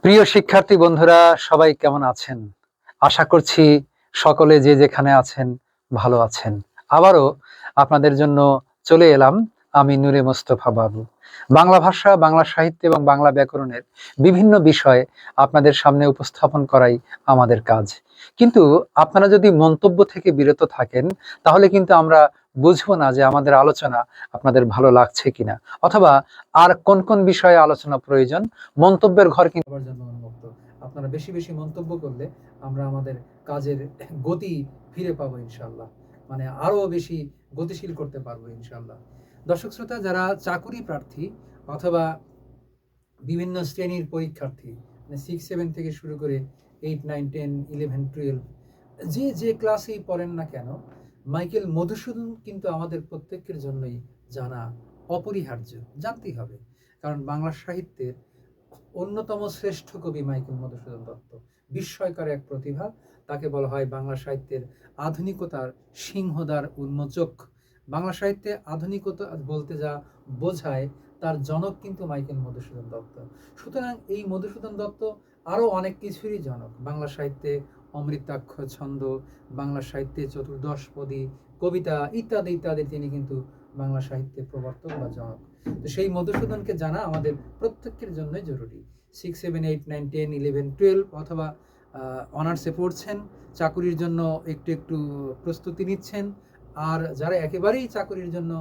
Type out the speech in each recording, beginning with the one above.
প্রিয় শিক্ষার্থী বন্ধুরা, সবাই কেমন আছেন? আশা করছি সকলে যে যেখানে আছেন ভালো আছেন। আবারও আপনাদের জন্য চলে এলাম আমি নূরে মোস্তফা বাবু। বাংলা ভাষা, বাংলা সাহিত্য এবং বাংলা ব্যাকরণের বিভিন্ন বিষয় আপনাদের সামনে উপস্থাপন করাই আমাদের কাজ। কিন্তু আপনারা যদি মন্তব্য থেকে বিরত থাকেন, তাহলে কিন্তু আমরা বুঝবো না যে আমাদের আলোচনা আপনাদের ভালো লাগছে কিনা, অথবা আর কোন কোন বিষয়ে আলোচনা প্রয়োজন। মন্তব্যের ঘর কিন্তু সবার জন্য উন্মুক্ত। আপনারা বেশি বেশি মন্তব্য করলে আমরা আমাদের কাজের গতি ফিরে পাবো ইনশাল্লাহ, মানে আরো বেশি গতিশীল করতে পারবো ইনশাল্লাহ। দর্শক শ্রোতা, যারা চাকুরি প্রার্থী অথবা বিভিন্ন শ্রেণীর পরীক্ষার্থী, মানে 6-7 থেকে শুরু করে 8-9-10-11-12 যে ক্লাসেই পড়েন না কেন, মাইকেল মধুসূদন কিন্তু আমাদের প্রত্যেকের জন্যই জানা অপরিহার্য, জানতেই হবে। কারণ বাংলা সাহিত্যের অন্যতম শ্রেষ্ঠ কবি মাইকেল মধুসূদন দত্ত বিস্ময়কর এক প্রতিভা। তাকে বলা হয় বাংলা সাহিত্যের আধুনিকতার সিংহদ্বার উন্মোচক। বাংলা সাহিত্যে আধুনিকতা বলতে যা বোঝায় তার জনক কিন্তু মাইকেল মধুসূদন দত্ত। সুতরাং এই মধুসূদন দত্ত আরও অনেক কিছুরই জনক। বাংলা সাহিত্যে অমৃতাক্ষর ছন্দ, বাংলা সাহিত্যে চতুর্দশপদী কবিতা ইত্যাদি ইত্যাদি তিনি কিন্তু বাংলা সাহিত্যের প্রবর্তক বা জনক। তো সেই মধুসূদনকে জানা আমাদের প্রত্যেকের জন্যই জরুরি। 6-7-8-9-10-11-12 অথবা অনার্সে পড়ছেন, চাকুরির জন্য একটু একটু প্রস্তুতি নিচ্ছেন, আর যারা একেবারেই চাকুরির জন্য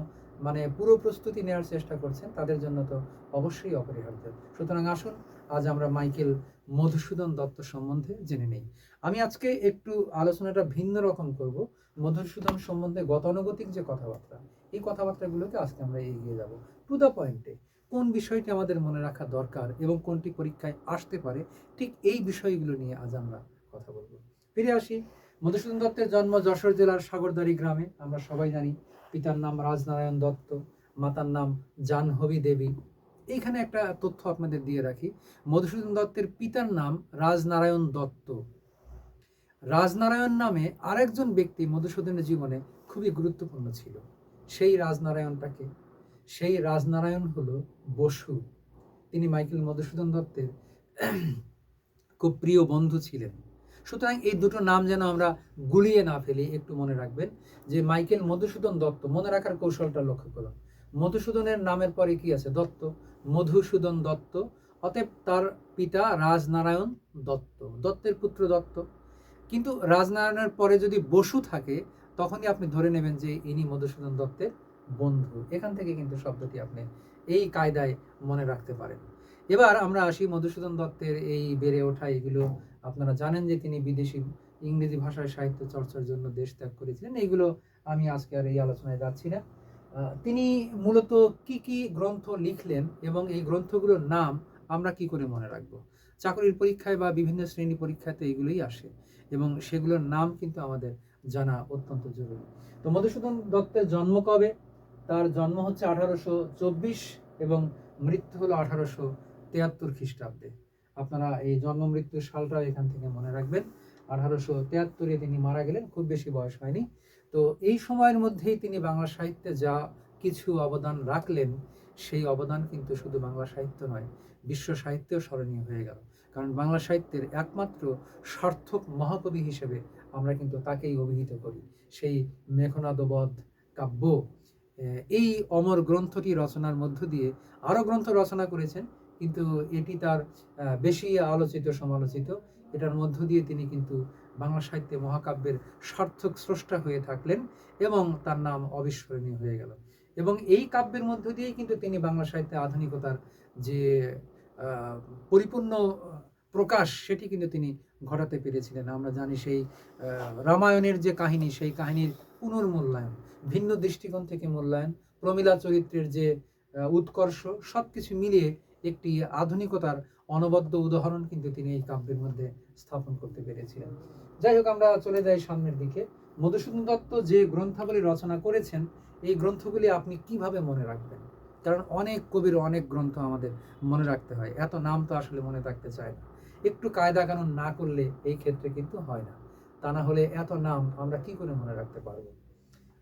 মানে পুরো প্রস্তুতি নেওয়ার চেষ্টা করছেন, তাদের জন্য তো অবশ্যই অপরিহার্য। সুতরাং আসুন আজ আমরা মাইকেল মধুসূদন দত্ত সম্বন্ধে জেনে নেই। আমি আজকে একটু আলোচনাটা ভিন্ন রকম করব। মধুসূদন সম্বন্ধে গতানুগতিক যে কথাবার্তা, এই কথাবার্তাগুলোকে আজকে আমরা এগিয়ে যাব টু দ্য পয়েন্টে। কোন বিষয়টি আমাদের মনে রাখা দরকার এবং কোনটি পরীক্ষায় আসতে পারে, ঠিক এই বিষয়গুলো নিয়ে আজ আমরা কথা বলবো। ফিরে আসি। মধুসূদন দত্তের জন্ম যশোর জেলার সাগরদাড়ি গ্রামে। আমরা সবাই জানি পিতার নাম রাজনারায়ণ দত্ত, মাতার নাম জাহ্নবী দেবী। এইখানে একটা তথ্য আপনাদের দিয়ে রাখি, মধুসূদন দত্তের পিতার নাম রাজনারায়ণ দত্ত। রাজনারায়ণ নামে আরেকজন ব্যক্তি মধুসূদনের জীবনে খুবই গুরুত্বপূর্ণ ছিল। সেই রাজনারায়ণটাকে, সেই রাজনারায়ণ হলো বসু। তিনি মাইকেল মধুসূদন দত্তের খুব প্রিয় বন্ধু ছিলেন। সুতরাং এই দুটো নাম যেন আমরা গুলিয়ে না ফেলি, একটু মনে রাখবেন যে মাইকেল মধুসূদন দত্ত। মনে রাখার কৌশলটা লক্ষ্য করুন। মধুসূদনের নামের পরে কি আছে? দত্ত। মধুসূদন দত্ত, অতএব তার পিতা রাজনারায়ণ দত্ত, দত্তের পুত্র দত্ত। কিন্তু রাজনারায়ণের পরে যদি বসু থাকে, তখনই আপনি ধরে নেবেন যে ইনি মধুসূদন দত্তের বন্ধু। এখান থেকে কিন্তু শব্দটি আপনি এই কায়দায় মনে রাখতে পারেন। এবার আমরা আসি মধুসূদন দত্তের এই বেড়ে ওঠা। এগুলো আপনারা জানেন যে তিনি বিদেশি ইংরেজি ভাষায় সাহিত্য চর্চার জন্য দেশ ত্যাগ করেছিলেন। এইগুলো আমি আজকে আর এই আলোচনায় যাচ্ছি না। তিনি মূলত কি কি গ্রন্থ লিখলেন এবং এই গ্রন্থগুলোর নাম আমরা কি করে মনে রাখবো? চাকরির পরীক্ষায় বা বিভিন্ন শ্রেণী পরীক্ষাতে এগুলোই আসে এবং সেগুলোর নাম কিন্তু আমাদের জানা অত্যন্ত জরুরি। তো মধুসূদন দত্তের জন্ম কবে? তার জন্ম হচ্ছে 1824 এবং মৃত্যু হলো 1873 খ্রিস্টাব্দে। আপনারা এই জন্ম মৃত্যুর সালটাও এখান থেকে মনে রাখবেন। 1873-এ তিনি মারা গেলেন, খুব বেশি বয়স হয়নি। তো এই সময়ের মধ্যেই তিনি বাংলা সাহিত্যে যা কিছু অবদান রাখলেন, সেই অবদান কিন্তু শুধু বাংলা সাহিত্য নয়, বিশ্ব সাহিত্যেও স্মরণীয় হয়ে গেল। কারণ বাংলা সাহিত্যের একমাত্র সার্থক মহাকবি হিসেবে আমরা কিন্তু তাকেই অভিহিত করি। সেই মেঘনাদবধ কাব্য, এই অমর গ্রন্থটি রচনার মধ্য দিয়ে আরও গ্রন্থ রচনা করেছেন, কিন্তু এটি তার বেশি আলোচিত সমালোচিত। এটার মধ্য দিয়ে তিনি কিন্তু বাংলা সাহিত্যে মহাকাব্যের সার্থক স্রষ্টা হয়ে থাকলেন এবং তার নাম অবিস্মরণীয় হয়ে গেল। এবং এই কাব্যের মধ্য দিয়েই কিন্তু তিনি বাংলা সাহিত্যে আধুনিকতার যে পরিপূর্ণ প্রকাশ, সেটি কিন্তু তিনি ঘটাতে পেরেছিলেন। আমরা জানি সেই রামায়ণের যে কাহিনী, সেই কাহিনীর পুনর্মূল্যায়ন, ভিন্ন দৃষ্টিকোণ থেকে মূল্যায়ন, প্রমীলা চরিত্রের যে উৎকর্ষ, সব কিছু মিলিয়ে একটি আধুনিকতার অনবদ্য উদাহরণ কিন্তু তিনি এই কাব্যের মধ্যে স্থাপন করতে পেরেছিলেন। যাই হোক, আমরা চলে যাই সামনের দিকে। মধুসূদন দত্ত যে গ্রন্থাবলী রচনা করেছেন, এই গ্রন্থগুলি আপনি কিভাবে মনে রাখবেন? কারণ অনেক কবির অনেক গ্রন্থ আমাদের মনে রাখতে হয়, এত নাম তো আসলে মনে রাখতে চায় না। একটু কায়দা কানুন না করলে এই ক্ষেত্রে কিন্তু হয় না। তা না হলে এত নাম আমরা কি করে মনে রাখতে পারবো?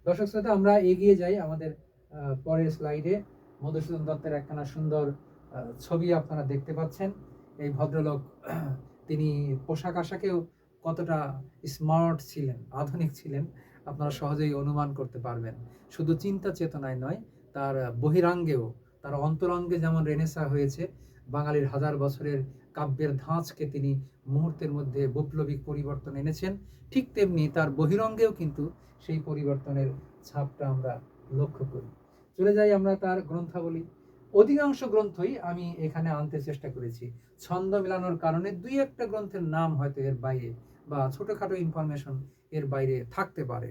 দর্শক শ্রোতা, আমরা এগিয়ে যাই আমাদের পরের স্লাইডে। মধুসূদন দত্তের একখানা সুন্দর ছবি আপনারা দেখতে পাচ্ছেন। এই ভদ্রলোক তিনি পোশাক আশাকেও কতটা স্মার্ট ছিলেন, আধুনিক ছিলেন, আপনারা সহজেই অনুমান করতে পারবেন। শুধু চিন্তা চেতনায় নয়, তার বহিরাঙ্গেও, তার অন্তরঙ্গে যেমন রেনেসা হয়েছে, বাঙালির হাজার বছরের কাব্যের ধাঁচকে তিনি মুহূর্তের মধ্যে বৈপ্লবিক পরিবর্তন এনেছেন, ঠিক তেমনি তার বহিরঙ্গেও কিন্তু সেই পরিবর্তনের ছাপটা আমরা লক্ষ্য করি। চলে যাই আমরা তার গ্রন্থাবলী। অধিকাংশ গ্রন্থই আমি এখানে আনতে চেষ্টা করেছি। ছন্দ মেলানোর কারণে দুই একটা গ্রন্থের নাম হয়তো এর বাইরে বা ছোটখাটো ইনফরমেশন এর বাইরে থাকতে পারে,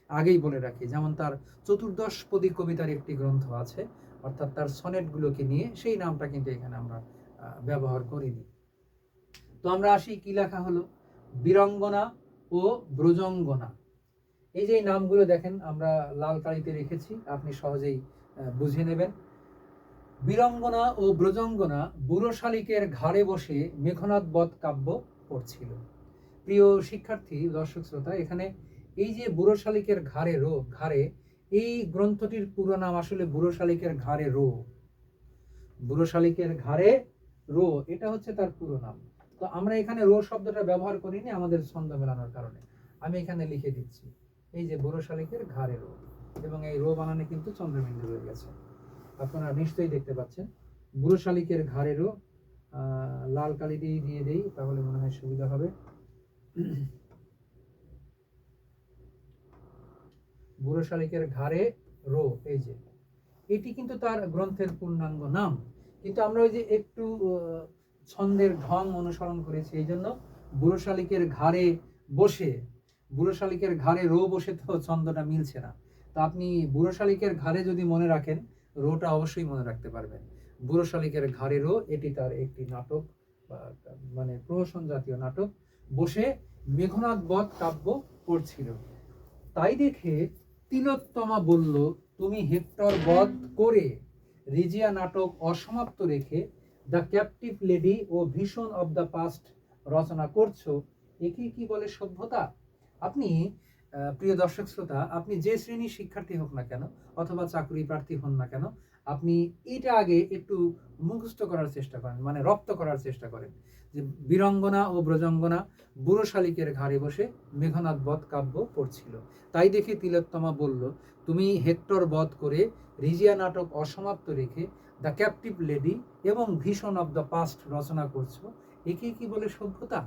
আগেই বলে রাখি। যেমন তার চতুর্দশপদী কবিতার একটি গ্রন্থ আছে, অর্থাৎ তার সনেটগুলোকে নিয়ে, সেই নামটা কিন্তু এখানে আমরা ব্যবহার করিনি। তো আমরা আসি, কি লেখা হলো, বীরঙ্গনা ও ব্রজঙ্গনা। এই যে নামগুলো দেখেন আমরা লাল কালিতে রেখেছি, আপনি সহজেই বুঝে নেবেন। বীরঙ্গনা ও ব্রজঙ্গনা বুড়ো শালিকের ঘাড়ে বসে মেঘনাদ বধ কাব্য পড়ছিল। প্রিয় শিক্ষার্থী, দর্শক শ্রোতা, এখানে এই যে বুড়ো শালিকের ঘাড়ে, এই গ্রন্থটির পুরো নাম আসলে বুড়ো শালিকের ঘাড়ে রো। বুড়ো শালিকের ঘাড়ে রো, এটা হচ্ছে তার পুরো নাম। তো আমরা এখানে রো শব্দটা ব্যবহার করিনি আমাদের ছন্দ মেলানোর কারণে, আমি এখানে লিখে দিচ্ছি এই যে বুড়ো শালিকের ঘাড়ে রো, এবং এই রো বানানে কিন্তু চন্দ্রবিন্দু রয়ে গেছে, আপনারা নিশ্চয়ই দেখতে পাচ্ছেন। বুড়ো শালিকের ঘাড়েরও লাল কালি দিয়ে দেই, তাহলে মনে হয় সুবিধা হবে। বুড়ো শালিকের ঘাড়ে রো, এই যে এটি কিন্তু তার গ্রন্থের পূর্ণাঙ্গ নাম, কিন্তু আমরা ওই যে একটু ছন্দের ঢং অনুসরণ করেছি, এই জন্য বুড়ো শালিকের ঘাড়ে বসে, বুড়ো শালিকের ঘাড়ে রো বসে তো ছন্দটা মিলছে না। তো আপনি বুড়ো শালিকের ঘাড়ে যদি মনে রাখেন, রোটা অবশ্যই মনে রাখতে পারবেন। বুড়ো শালিকের ঘাড়ে রো, এটি তার একটি নাটক, মানে প্রহসন জাতীয় নাটক, বসে মেঘনাদ বধ কাব্য পড়ছিল। তাই দেখে তিলোত্তমা বলল, তুমি হেক্টর বধ করে রিজিয়া নাটক অসমাপ্ত রেখে দ্য ক্যাপটিভ লেডি ও ভিশন অব দ্য পাস্ট রচনা করছো, একে কি বলে সভ্যতা? আপনি প্রিয় দর্শক শ্রোতা, আপনি যে শ্রেণীর শিক্ষার্থী হোক না কেন, অথবা চাকরি প্রার্থী হন না কেন, আপনি এটা আগে একটু মুখস্থ করার চেষ্টা করেন, মানে রপ্ত করার চেষ্টা করেন, যে বীরঙ্গনা ও ব্রজঙ্গনা বুড়ো শালিকের ঘাড়ে বসে মেঘনাদ বধ কাব্য পড়ছিল। তাই দেখে তিলোত্তমা বলল, তুমি হেক্টর বধ করে রিজিয়া নাটক অসমাপ্ত রেখে দ্য ক্যাপটিভ লেডি এবং ভিশন অব দ্য পাস্ট রচনা করছো, একে কি বলে সভ্যতা?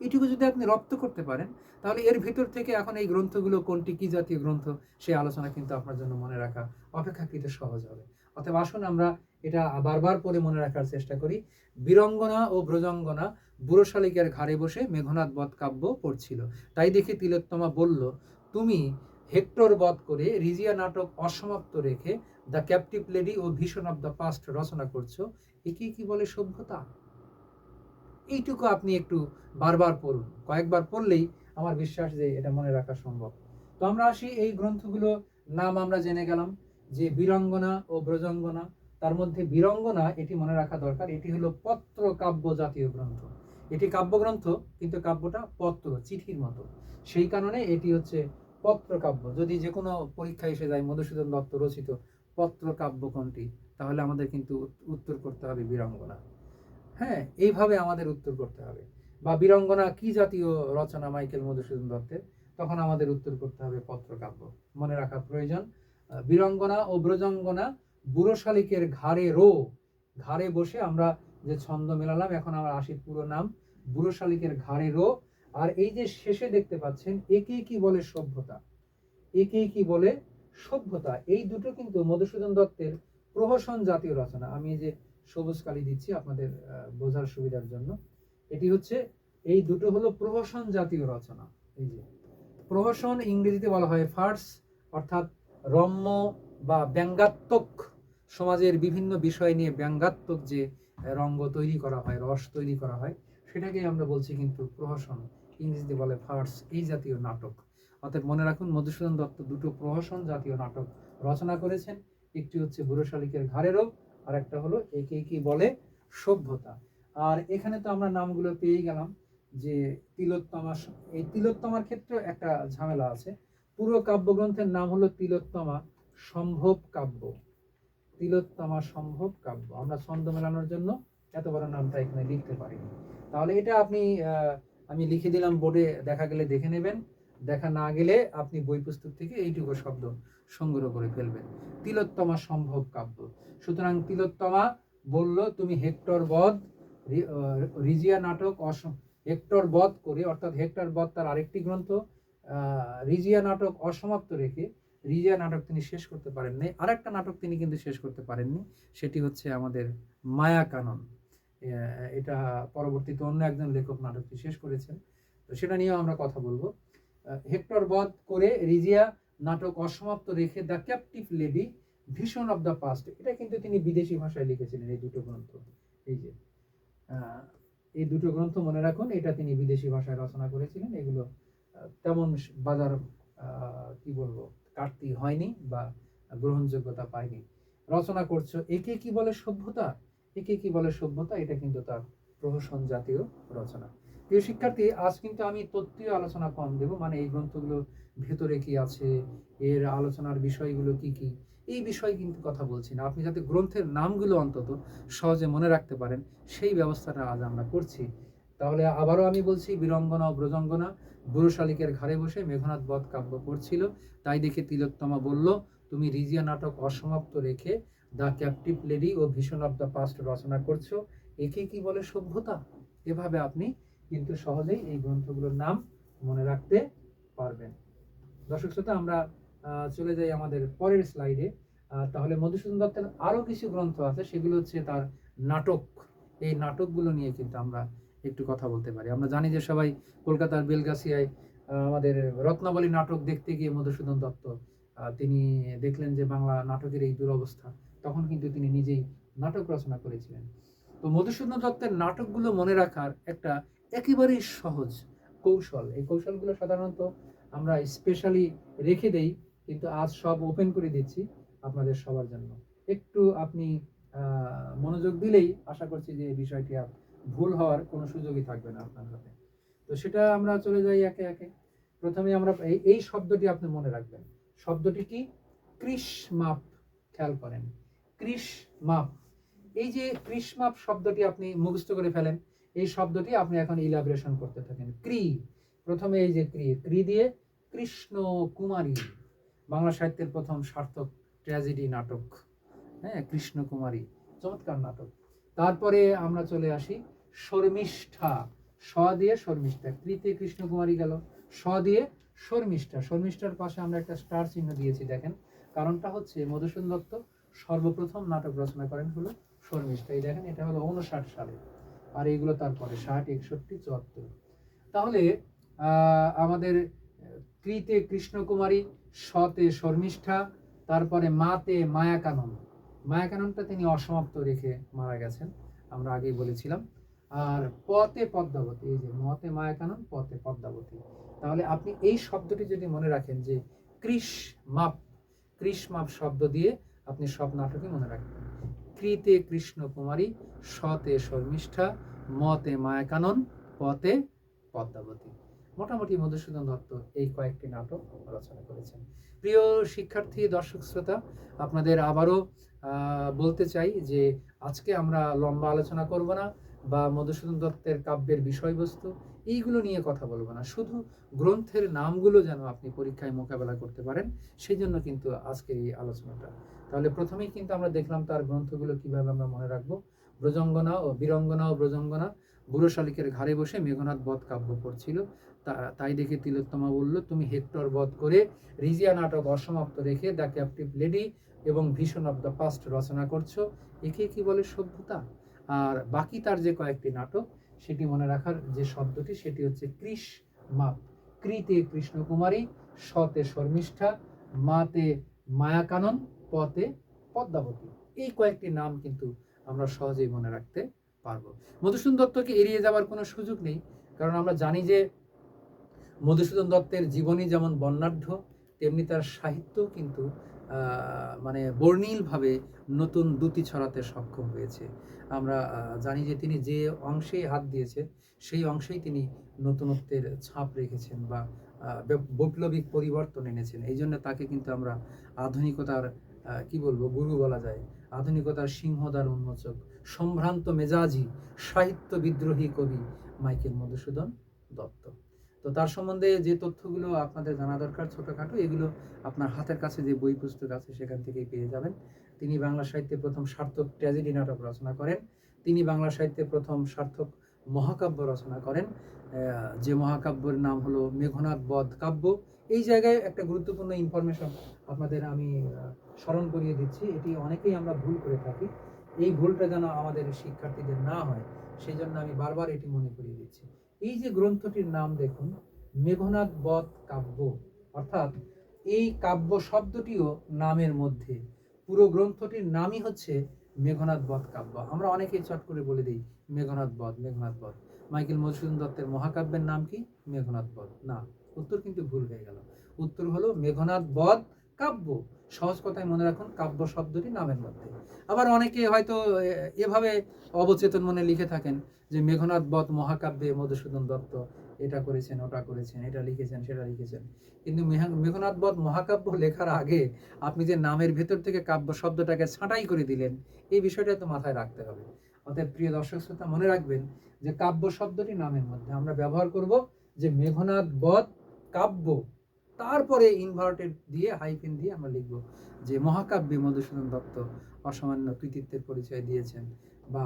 এটুকু যদি আপনি রপ্ত করতে পারেন, তাহলে এর ভিতর থেকে এখন এই গ্রন্থগুলো কোনটি কি জাতীয় গ্রন্থ, সেই আলোচনা কিন্তু আপনার জন্য মনে রাখা অপেক্ষাকৃত সহজ হবে। অতএব আসুন আমরা এটা বারবার পরে মনে রাখার চেষ্টা করি। বীরঙ্গনা ও ব্রজঙ্গনা বুড়ো শালিকের ঘাড়ে বসে মেঘনাদ বধ কাব্য পড়ছিল। তাই দেখে তিলোত্তমা বলল, তুমি হেক্টর বধ করে রিজিয়া নাটক অসমাপ্ত রেখে দ্য ক্যাপটিভ লেডি ও ভিশন অব দ্য পাস্ট রচনা করছো, একে কি বলে সভ্যতা? এইটুকু আপনি একটু বারবার পড়ুন, কয়েকবার পড়লেই আমার বিশ্বাস যে এটা মনে রাখা সম্ভব। তো আমরা আসি, এই গ্রন্থগুলো নাম আমরা জেনে গেলাম, যে বীরঙ্গনা ও ব্রজঙ্গনা। তার মধ্যে বীরঙ্গনা, এটি মনে রাখা দরকার, এটি হলো পত্র কাব্য জাতীয় গ্রন্থ। এটি কাব্যগ্রন্থ, কিন্তু কাব্যটা পত্র, চিঠির মতো, সেই কারণে এটি হচ্ছে পত্র কাব্য। যদি যে কোনো পরীক্ষা এসে যায় মধুসূদন দত্ত রচিত পত্র কাব্য কোনটি, তাহলে আমাদের কিন্তু উত্তর করতে হবে বীরঙ্গনা। হ্যাঁ, এইভাবে আমাদের উত্তর করতে হবে। বা বীরঙ্গনা কি জাতীয় রচনা মাইকেল মধুসূদন দত্তের, তখন আমাদের উত্তর করতে হবে পত্রকাব্য। মনে রাখা প্রয়োজন, বীরঙ্গনা ও ব্রজঙ্গনা বুড়ো শালিকের ঘাড়ে রো, ঘাড়ে বসে আমরা যে ছন্দ মেলালাম, এখন আমরা আসি পুরো নাম, বুড়ো শালিকের ঘাড়ে রো। আর এই যে শেষে দেখতে পাচ্ছেন, একে কি বলে সভ্যতা, একে কি বলে সভ্যতা, এই দুটো কিন্তু মধুসূদন দত্তের প্রহসন জাতীয় রচনা। আমি যে সবুজ কালি দিচ্ছি আপনাদের বোঝার সুবিধার জন্য, এটি হচ্ছে, এই দুটো হলো প্রহসন জাতীয় রচনা। এই যে প্রহসন ইংরেজিতে বলা হয় ফার্স, অর্থাৎ রম্য বা ব্যঙ্গাত্মক, সমাজের বিভিন্ন বিষয় নিয়ে ব্যঙ্গাত্মক যে রঙ্গ তৈরি করা হয়, রস তৈরি করা হয়, সেটাকে আমরা বলছি কিন্তু প্রহসন, ইংরেজিতে বলে ফার্স, এই জাতীয় নাটক। অর্থাৎ মনে রাখুন, মধুসূদন দত্ত দুটো প্রহসন জাতীয় নাটক রচনা করেছেন, একটি হচ্ছে বুড়ো শালিকের ঘাড়ে রো, আর একটা হলো একে কি বলে সভ্যতা। আর এখানে তো আমরা নামগুলো পেয়ে গেলাম, যে তিলোত্তমা, এই তিলোত্তমার ক্ষেত্রে একটা ঝামেলা আছে। পুরো কাব্যগ্রন্থের নাম হলো তিলোত্তমা সম্ভব কাব্য, তিলোত্তমা সম্ভব কাব্য। আমরা ছন্দ মেলানোর জন্য এত বড় নামটা এখানে লিখতে পারিনি। তাহলে এটা আপনি আমি লিখে দিলাম বোর্ডে, দেখা গেলে দেখে নেবেন, দেখা না গেলে আপনি বই পুস্তক থেকে এইটুকু শব্দ সংগ্রহ করে ফেলবেন। তিলোত্তমা সম্ভব কাব্য। সুতরাং তিলোত্তমা বলল তুমি হেক্টর বধ, রিজিয়া নাটক হেক্টর বধ করে, অর্থাৎ হেক্টর বধ তার আরেকটি গ্রন্থ, রিজিয়া নাটক অসমাপ্ত রেখে, রিজিয়া নাটক তিনি শেষ করতে পারেননি। আরেকটা নাটক তিনি কিন্তু শেষ করতে পারেননি, সেটি হচ্ছে আমাদের মায়া কানন। এটা পরবর্তীতে অন্য একজন লেখক নাটকটি শেষ করেছেন, তো সেটা নিয়েও আমরা কথা বলবো। হেক্টর বধ করে রিজিয়া নাটক অসমাপ্ত রেখে the captive lady, vision of the past, এটা কিন্তু তিনি বিদেশি ভাষায় লিখেছিলেন এই দুটো গ্রন্থ। এই যে এই দুটো গ্রন্থ মনে রাখুন, এটা তিনি বিদেশি ভাষায় রচনা করেছিলেন। এগুলো তেমন বাজার কি বলবো কাটতি হয়নি বা গ্রহণযোগ্যতা পায়নি। রচনা করছো একে কি বলে সভ্যতা, একে কি বলে সভ্যতা, এটা কিন্তু তার প্রহসন জাতীয় রচনা। প্রিয় শিক্ষার্থী, আজ কিন্তু আমি তত্ত্বীয় আলোচনা কম দেব, মানে এই গ্রন্থগুলো ভেতরে কি আছে, এর আলোচনার বিষয়গুলো কি কি, এই বিষয়ে কিন্তু কথা বলছি না। আপনি যাতে গ্রন্থের নামগুলো অন্তত সহজে মনে রাখতে পারেন, সেই ব্যবস্থাটা আজ আমরা করছি। তাহলে আবারও আমি বলছি, বীরঙ্গনা ও ব্রজঙ্গনা বুড়ো শালিকের ঘাড়ে বসে মেঘনাদ বধ কাব্য পড়ছিল, তাই দেখে তিলোত্তমা বলল তুমি রিজিয়া নাটক অসমাপ্ত রেখে দ্য ক্যাপটিভ লেডি ও ভিশন অফ দ্য পাস্ট রচনা করছো, একে কি বলে সভ্যতা। এভাবে আপনি কিন্তু সহজেই এই গ্রন্থগুলোর নাম মনে রাখতে পারবেন। দর্শক শ্রোতা, আমরা চলে যাই আমাদের পরের স্লাইডে। তাহলে মধুসূদন দত্তের আরো কিছু গ্রন্থ আছে, সেগুলো হচ্ছে তার নাটক। এই নাটকগুলো নিয়ে কিন্তু আমরা একটু কথা বলতে পারি। আমরা জানি যে সবাই কলকাতার বেলগাছিয়ায় আমাদের রত্নাবলী নাটক দেখতে গিয়ে মধুসূদন দত্ত তিনি দেখলেন যে বাংলা নাটকের এই দুরবস্থা, তখন কিন্তু তিনি নিজেই নাটক রচনা করেছিলেন। তো মধুসূদন দত্তের নাটকগুলো মনে রাখার একটা একেবারেই সহজ কৌশল, এই কৌশলগুলো সাধারণত আমরা স্পেশালি রেখে দেই, কিন্তু আজ সব ওপেন করে দিচ্ছি আপনাদের সবার জন্য। একটু আপনি মনোযোগ দিলেই আশা করছি যে এই বিষয়টি ভুল হওয়ার কোনো সুযোগই থাকবে না আপনার হাতে। তো সেটা আমরা চলে যাই একে একে। প্রথমে আমরা এই শব্দটি আপনি মনে রাখবেন। শব্দটি কি? কৃষ মাপ। খেয়াল করেন, কৃষ মাপ। এই যে কৃষ মাপ শব্দটি আপনি মুখস্থ করে ফেলেন, এই শব্দটি আপনি এখন ইলাবরেশন করতে থাকেন। ক্রি, প্রথমে এই যে ক্রি, ক্রি দিয়ে কৃষ্ণ কুমারী, বাংলা সাহিত্যের প্রথম সার্থক ট্র্যাজেডি নাটক, হ্যাঁ, কৃষ্ণ কুমারী, চমৎকার নাটক। তারপরে আমরা চলে আসি শর্মিষ্ঠা, স দিয়ে শর্মিষ্ঠা, কৃতে কৃষ্ণ কুমারী গেল, স দিয়ে শর্মিষ্ঠা, শর্মিষ্ঠার পাশে আমরা একটা স্টার চিহ্ন দিয়েছি, দেখেন কারণটা হচ্ছে মধুসূদন দত্ত সর্বপ্রথম নাটক রচনা করেন হলো শর্মিষ্ঠা। এই দেখেন, এটা হলো 59 সালে, আর এইগুলো তারপরে 60, 61, 74। তাহলে আমাদের কৃতে কৃষ্ণকুমারী, শতে শর্মিষ্ঠা, তারপরে মাতে মায়াকানন। মায়াকাননটা তিনি অসমাপ্ত রেখে মারা গেছেন, আমরা আগেই বলেছিলাম। আর পতে পদ্মাবতী, এই যে মতে মায়াকানন, পতে পদ্মাবতী। তাহলে আপনি এই শব্দটি যদি মনে রাখেন যে কৃষ মাপ, কৃষ মাপ শব্দ দিয়ে আপনি সব নাটকে মনে রাখবেন। কৃতে কৃষ্ণকুমারী, শতে শর্মিষ্ঠা, মতে মায়াকানন, পতে পদ্মাবতী। মোটামুটি মধুসূদন দত্ত এই কয়েকটি নাটক রচনা করেছেন। প্রিয় শিক্ষার্থী, দর্শক শ্রোতা, আপনাদের আবারও বলতে চাই যে আজকে আমরা লম্বা আলোচনা করব না, বা মধুসূদন দত্তের কাব্যের বিষয়বস্তু এইগুলো নিয়ে কথা বলবো না, শুধু গ্রন্থের নামগুলো যেন আপনি পরীক্ষায় মোকাবেলা করতে পারেন, সেই জন্য কিন্তু আজকের এই আলোচনাটা। তাহলে প্রথমেই কিন্তু আমরা দেখলাম তার গ্রন্থগুলো কিভাবে আমরা মনে রাখবো। ব্রজঙ্গনা ও বীরঙ্গনা ও ব্রজঙ্গনা বুড়ো শালিকের ঘাড়ে বসে মেঘনাদ বধ কাব্য পড়ছিল, তাই দেখে তিলোত্তমা বলল তুমি হেক্টর বধ করে রিজিয়া নাটক অসমাপ্ত রেখে দ্য ক্যাপটিভ লেডি এবং ভিশন অফ দ্য পাস্ট রচনা করছো, একে কি বলে সভ্যতা। আর বাকি তার যে কয়েকটি নাটক, সেটি মনে রাখার যে শব্দটি, সেটি হচ্ছে কৃষ মাপ। কৃতে কৃষ্ণকুমারী, শতে শর্মিষ্ঠা, মাতে মায়াকানন, পতে পদ্মাবতী। এই কয়েকটি নাম কিন্তু আমরা সহজেই মনে রাখতে পারবো। মধুসূদন দত্তকে এড়িয়ে যাওয়ার কোনো সুযোগ নেই, কারণ আমরা জানি যে মধুসূদন দত্তের জীবনী যেমন বর্ণাঢ্য, তেমনি তার সাহিত্য কিন্তু মানে বর্ণিলভাবে নতুন দ্যুতি ছড়াতে সক্ষম হয়েছে। আমরা জানি যে তিনি যে অংশেই হাত দিয়েছেন, সেই অংশেই তিনি নতুনত্বের ছাপ রেখেছেন বা বৈপ্লবিক পরিবর্তন এনেছেন। এই জন্য তাকে কিন্তু আমরা আধুনিকতার কি বলবো গুরু বলা যায়, আধুনিকতার সিংহদ্বার উন্মোচক, সম্ভ্রান্ত মেজাজি সাহিত্য বিদ্রোহী কবি মাইকেল মধুসূদন দত্ত। তো তার সম্বন্ধে যে তথ্যগুলো আপনাদের জানা দরকার ছোটখাটো, এগুলো আপনার হাতের কাছে যে বই পুস্তক আছে সেখান থেকেই পেয়ে যাবেন। তিনি বাংলা সাহিত্যে প্রথম সার্থক ট্র্যাজেডি নাটক রচনা করেন। তিনি বাংলা সাহিত্যে প্রথম সার্থক মহাকাব্য রচনা করেন, যে মহাকাব্যের নাম হলো মেঘনাদ বধ কাব্য। এই জায়গায় একটা গুরুত্বপূর্ণ ইনফরমেশন আপনাদের আমি স্মরণ করিয়ে দিচ্ছি। এটি অনেকেই আমরা ভুল করে থাকি, এই ভুলটা যেন আমাদের শিক্ষার্থীদের না হয় সেই জন্য আমি বারবার এটি মনে করিয়ে দিচ্ছি। এই যে গ্রন্থটির নাম দেখুন, মেঘনাদ বধ কাব্য, অর্থাৎ এই কাব্য শব্দটিও নামের মধ্যে। পুরো গ্রন্থটির নামই হচ্ছে মেঘনাদ বধ কাব্য। আমরা অনেকেই চট করে বলে দিই মেঘনাদ বধ, মেঘনাদ বধ। মাইকেল মধুসূদন দত্তের মহাকাব্যের নাম কি? মেঘনাদ বধ না, উত্তর কিন্তু ভুল হয়ে গেল। উত্তর হলো মেঘনাদ বধ কাব্য। সহজ কথায় মনে রাখুন, কাব্য শব্দটি নামের মধ্যে। আবার অনেকে হয়তো এভাবে অবচেতন মনে লিখে থাকেন যে মেঘনাদ বধ মহাকাব্যে মধুসূদন দত্ত এটা করেছেন, ওটা করেছেন, এটা লিখেছেন, সেটা লিখেছেন। কিন্তু মেঘনাদ বধ মহাকাব্য লেখার আগে আপনি যে নামের ভেতর থেকে কাব্য শব্দটাকে ছাঁটাই করে দিলেন, এই বিষয়টা তো মাথায় রাখতে হবে। অতএব প্রিয় দর্শক শ্রোতা, মনে রাখবেন যে কাব্য শব্দটি নামের মধ্যে। আমরা ব্যবহার করব যে মেঘনাদ বধ কাব্য, তারপরে ইনভার্টেড দিয়ে হাইফেন দিয়ে আমরা লিখব যে মহাকাব্যে মধুসূদন দত্ত অসামান্য কৃতিত্বের পরিচয় দিয়েছেন, বা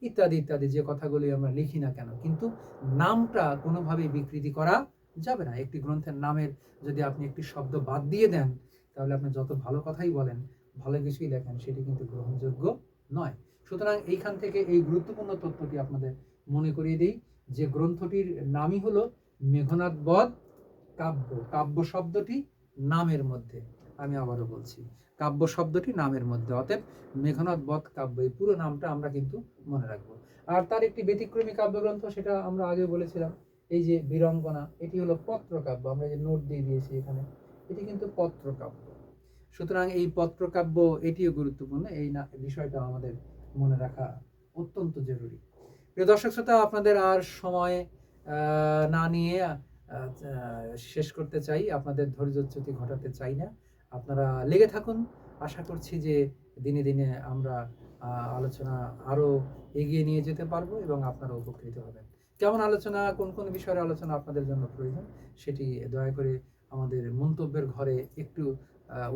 ইত্যাদি ইত্যাদি যে কথাগুলি আমরা লিখি না কেন, কিন্তু নামটা কোনোভাবেই বিকৃতি করা যাবে না। একটি গ্রন্থের নামের যদি আপনি একটি শব্দ বাদ দিয়ে দেন, তাহলে আপনি যত ভালো কথাই বলেন, ভালো কিছুই লেখেন, সেটি কিন্তু গ্রহণযোগ্য নয়। সুতরাং এইখান থেকে এই গুরুত্বপূর্ণ তথ্যটি আপনাদের মনে করিয়ে দিই যে গ্রন্থটির নামই হলো মেঘনাদ বধ কাব্য। কাব্য শব্দটি নামের মধ্যে। আমি আবারও বলছি, কাব্য শব্দটি নামের মধ্যে। অতএব মেঘনাদ বধ কাব্য, এই পুরো নামটা আমরা কিন্তু মনে রাখবো। আর তার একটি ব্যতিক্রমী কাব্যগ্রন্থ, সেটা আমরা আগে বলেছিলাম, এই যে বীরঙ্গনা, এটি হলো পত্রকাব্য। আমরা যে নোট দিয়ে দিয়েছি এখানে, এটি কিন্তু পত্রকাব্য। সুতরাং এই পত্রকাব্য এটিও গুরুত্বপূর্ণ, এই বিষয়টা আমাদের মনে রাখা অত্যন্ত জরুরি। প্রিয় দর্শক শ্রোতা, আপনাদের আর সময় না নিয়ে শেষ করতে চাই, আপনাদের ধৈর্যচ্যুতি ঘটাতে চাই না। আপনারা লেগে থাকুন। আশা করছি যে দিনে দিনে আমরা আলোচনা আরো এগিয়ে নিয়ে যেতে পারবো এবং আপনারা উপকৃত হবেন। কেমন আলোচনা, কোন কোন বিষয়ের আলোচনা আপনাদের জন্য প্রয়োজন, সেটি দয়া করে আমাদের মন্তব্যের ঘরে একটু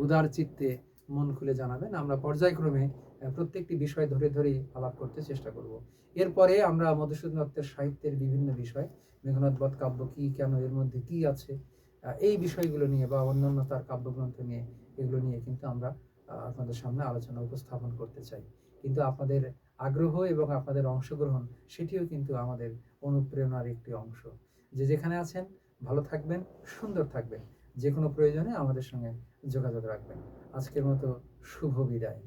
উদার চিত্তে মন খুলে জানাবেন। আমরা পর্যায়ক্রমে প্রত্যেকটি বিষয় ধরে ধরেই আলাপ করতে চেষ্টা করব। এরপরে আমরা মধুসূদন দত্তের সাহিত্যের বিভিন্ন বিষয়, মেঘনাদ বধ কাব্য কি, কেন, এর মধ্যে কি আছে, এই বিষয়গুলো নিয়ে বা অন্যান্য তার কাব্যগ্রন্থ নিয়ে, এগুলো নিয়ে কিন্তু আমরা আপনাদের সামনে আলোচনা উপস্থাপন করতে চাই। কিন্তু আপনাদের আগ্রহ এবং আপনাদের অংশগ্রহণ, সেটিও কিন্তু আমাদের অনুপ্রেরণার একটি অংশ। যে যেখানে আছেন ভালো থাকবেন, সুন্দর থাকবেন। যে কোনো প্রয়োজনে আমাদের সঙ্গে যোগাযোগ রাখবেন। আজকের মতো শুভ বিদায়।